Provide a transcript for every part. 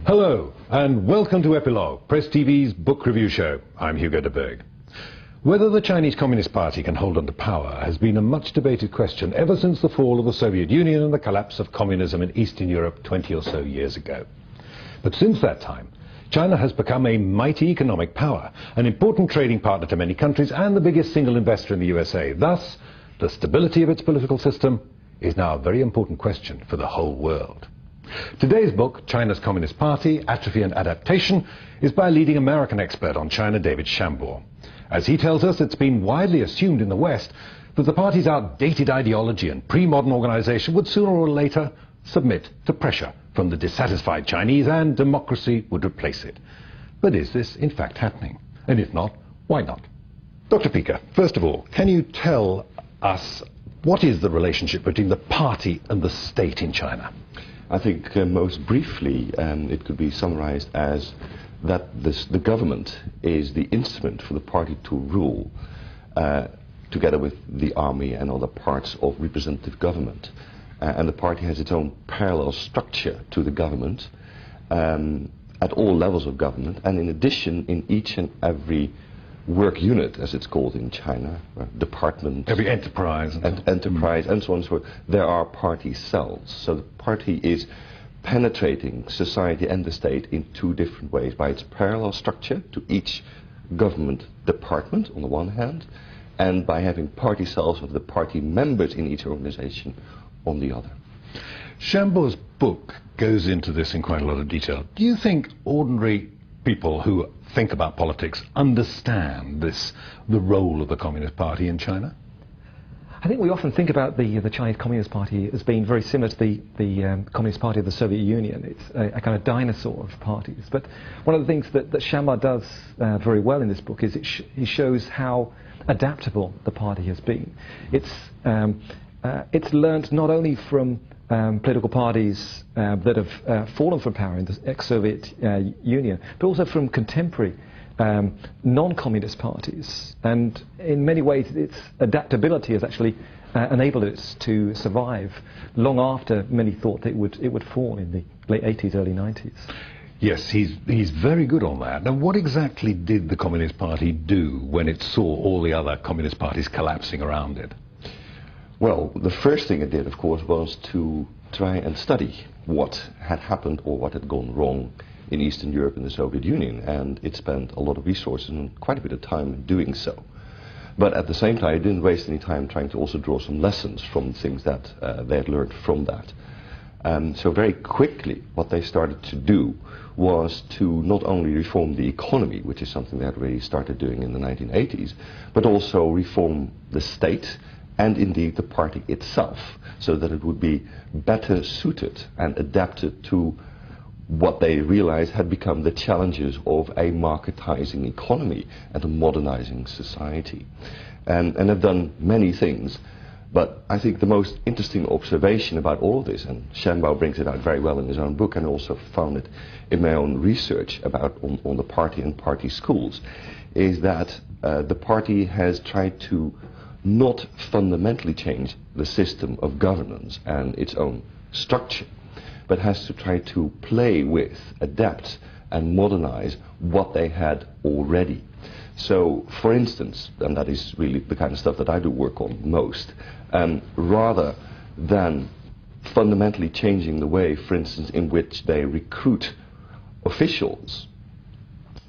Hello, and welcome to Epilogue, PressTV's book review show. I'm Hugo de Berg. Whether the Chinese Communist Party can hold on to power has been a much debated question ever since the fall of the Soviet Union and the collapse of communism in Eastern Europe 20 or so years ago. But since that time, China has become a mighty economic power, an important trading partner to many countries, and the biggest single investor in the USA. Thus, the stability of its political system is now a very important question for the whole world. Today's book, China's Communist Party, Atrophy and Adaptation, is by a leading American expert on China, David Shambaugh. As he tells us, it's been widely assumed in the West that the party's outdated ideology and pre-modern organization would sooner or later submit to pressure from the dissatisfied Chinese, and democracy would replace it. But is this in fact happening? And if not, why not? Dr. Pica, first of all, can you tell us what is the relationship between the party and the state in China? I think most briefly it could be summarized as that the government is the instrument for the party to rule together with the army and other parts of representative government. And the party has its own parallel structure to the government at all levels of government, and in addition in each and every work unit, as it's called in China, department, every enterprise, enterprise, and so on and so forth, there are party cells. So the party is penetrating society and the state in two different ways: by its parallel structure to each government department on the one hand, and by having party cells of the party members in each organization on the other. Shambaugh's book goes into this in quite a lot of detail. Do you think ordinary people who think about politics understand the role of the Communist Party in China? I think we often think about the Chinese Communist Party as being very similar to the Communist Party of the Soviet Union. It's a kind of dinosaur of parties. But one of the things that Shambaugh does very well in this book is he shows how adaptable the party has been. It's learned not only from political parties that have fallen from power in the ex-Soviet Union, but also from contemporary non-communist parties. And in many ways, its adaptability has actually enabled it to survive long after many thought that it would fall in the late 80s, early 90s. Yes, he's very good on that. Now, what exactly did the Communist Party do when it saw all the other communist parties collapsing around it? Well, the first thing it did, of course, was to try and study what had happened or what had gone wrong in Eastern Europe and the Soviet Union, and it spent a lot of resources and quite a bit of time doing so. But at the same time, it didn't waste any time trying to also draw some lessons from things that they had learned from that. So very quickly, what they started to do was to not only reform the economy, which is something they had already started doing in the 1980s, but also reform the state, and indeed the party itself, so that it would be better suited and adapted to what they realized had become the challenges of a marketizing economy and a modernizing society. And they've done many things, but I think the most interesting observation about all of this, and Shambaugh brings it out very well in his own book, and also found it in my own research about on the party and party schools, is that the party has tried to not fundamentally change the system of governance and its own structure, but has to try to play with, adapt, and modernize what they had already. So, for instance, and that is really the kind of stuff that I do work on most, rather than fundamentally changing the way, for instance, in which they recruit officials,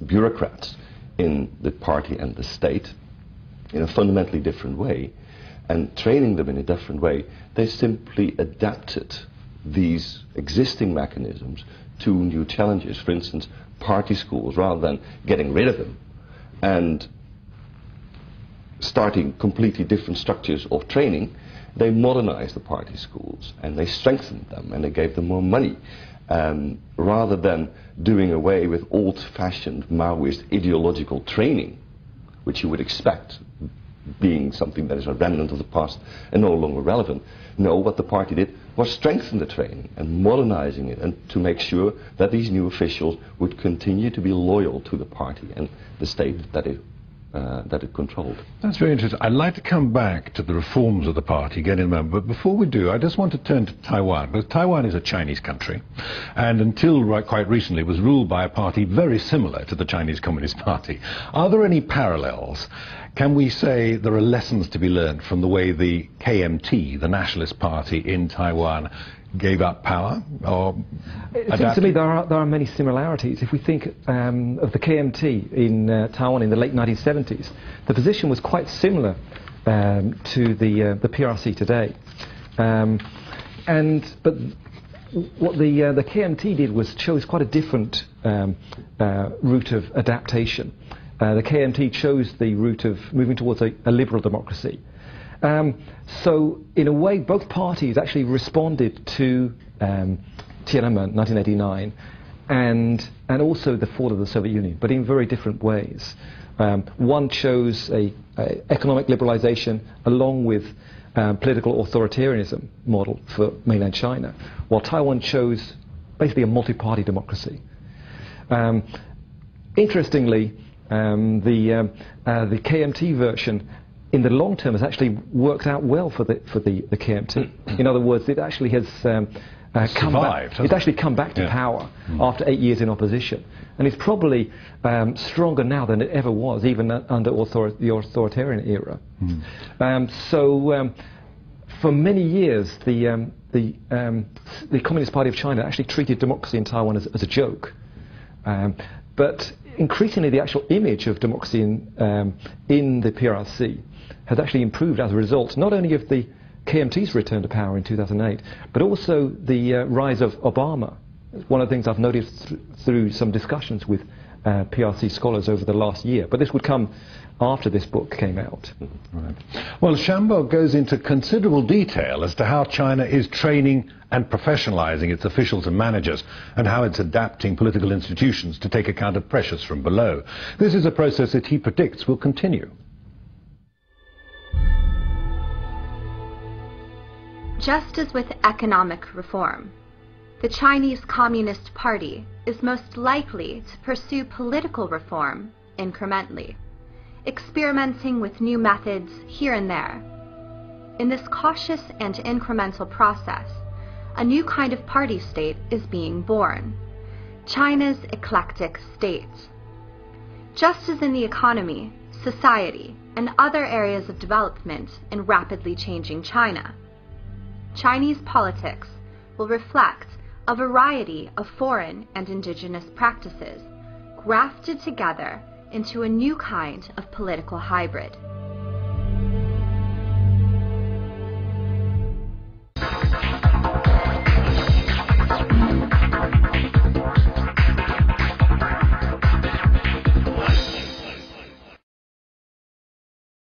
bureaucrats in the party and the state, in a fundamentally different way, and training them in a different way, they simply adapted these existing mechanisms to new challenges. For instance, party schools, rather than getting rid of them and starting completely different structures of training, they modernized the party schools and they strengthened them and they gave them more money, rather than doing away with old-fashioned Maoist ideological training, which you would expect, being something that is a remnant of the past and no longer relevant. No, what the party did was strengthen the training and modernizing it, and to make sure that these new officials would continue to be loyal to the party and the state that it that it controlled. That's very interesting. I'd like to come back to the reforms of the party again in a moment, but before we do, I just want to turn to Taiwan, because Taiwan is a Chinese country, and until quite recently was ruled by a party very similar to the Chinese Communist Party. Are there any parallels? Can we say there are lessons to be learned from the way the KMT, the Nationalist Party in Taiwan, gave up power? Or it seems to me there are many similarities. If we think of the KMT in Taiwan in the late 1970s, the position was quite similar to the PRC today. But what the KMT did was chose quite a different route of adaptation. The KMT chose the route of moving towards a liberal democracy. So, in a way, both parties actually responded to Tiananmen, 1989, and also the fall of the Soviet Union, but in very different ways. One chose a economic liberalization along with political authoritarianism model for mainland China, while Taiwan chose basically a multi-party democracy. Interestingly, the KMT version in the long term has actually worked out well for the KMT. In other words, it actually has come back to power after 8 years in opposition, and it's probably stronger now than it ever was, even under the authoritarian era. For many years, the Communist Party of China actually treated democracy in Taiwan as a joke, but increasingly the actual image of democracy in the PRC has actually improved as a result, not only of the KMT's return to power in 2008, but also the rise of Obama. One of the things I've noticed through some discussions with PRC scholars over the last year, but this would come after this book came out. Right. Well, Shambo goes into considerable detail as to how China is training and professionalizing its officials and managers, and how it's adapting political institutions to take account of pressures from below. This is a process that he predicts will continue. Just as with economic reform, the Chinese Communist Party is most likely to pursue political reform incrementally, experimenting with new methods here and there. In this cautious and incremental process, a new kind of party state is being born, China's eclectic state. Just as in the economy, society, and other areas of development in rapidly changing China, Chinese politics will reflect a variety of foreign and indigenous practices grafted together into a new kind of political hybrid.